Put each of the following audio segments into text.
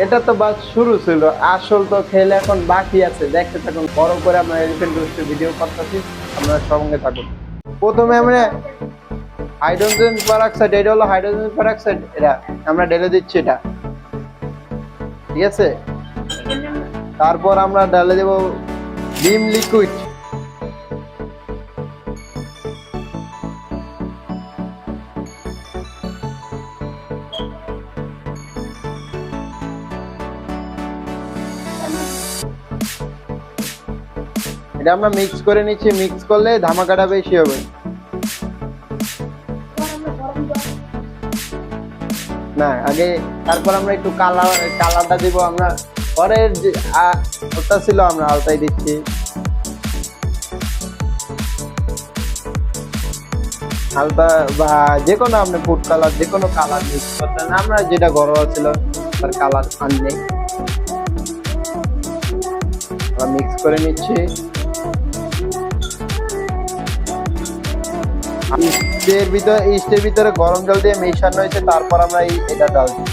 এটা তো বাস শুরু ছিল, আসল তো খেলে এখন বাকি আছে। দেখতে থাকুন, বড় করে আমরা এলিফ্যান্ট রোস্টের ভিডিও করতেছি, আপনারা সঙ্গে থাকুন। প্রথমে আমরা হাইড্রোজেন পারঅক্সাইড, এটা হলো হাইড্রোজেন পারঅক্সাইড, এটা আমরা ঢেলে দিচ্ছি এটা, ঠিক আছে। তারপর আমরা ঢেলে দেব ভিম লিকুইড, এটা আমরা মিক্স করে নিচ্ছি। মিক্স করলে ধামাকাটা বেশি হবে। না আগে, তারপর আমরা একটু কালারটা দিব। আমরা পরের যে ওটা ছিল আমরা আলতাই দিচ্ছি। হালকা বা যে কোনো আপনি ফুড কালার, যে কোনো কালার মিক্স করতেন, আমরা যেটা ঘরোয়া ছিল তার কালার আনলে আমরা মিক্স করে নিচ্ছি। ইস্টের ভিতরে গরম জল দিয়ে মেশানো হয়েছে, তারপর আমরা এটা ডাল দিই।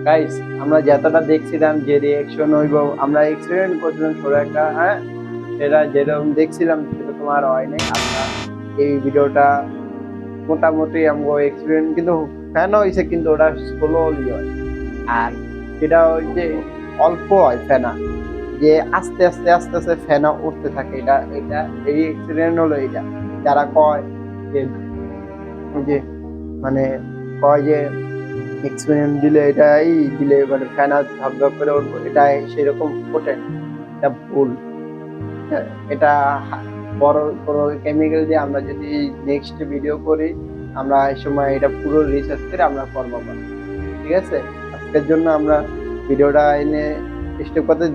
গাইস, আমরা যতটা দেখছিলাম যে রিয়াকশন হইব, আমরা এক্সপেরিমেন্ট করছিলাম ছোট একটা, হ্যাঁ, সেটা যেরকম দেখছিলাম সেরকম আর হয় নাই। আমরা এই ভিডিওটা মোটামুটি আমরা এক্সপেরিমেন্ট কিন্তু ফ্যান হয়েছে, কিন্তু ওটা স্লোলি হয়। আর সেটা ওই যে অল্প হয় ফেনা, যে আস্তে আস্তে আস্তে আস্তে ফেনা উঠতে থাকে। এটা এটা এই এক্সপেরিমেন্ট হলো এটা। যারা কয় যে যে মানে কয় যে এক্সপেরিমেন্ট দিলে এটাই দিলে মানে ফ্যানা ঝকঝক করে উঠবো, এটা সেরকম ওঠে না, এটা ভুল। এটা বড় বড় কেমিক্যাল দিয়ে আমরা যদি নেক্সট ভিডিও করি, আমরা এই সময় এটা পুরো রিসার্চ করে আমরা করবো, ঠিক আছে। আজকের জন্য আমরা ভিডিওটা এনে স্টপ করতে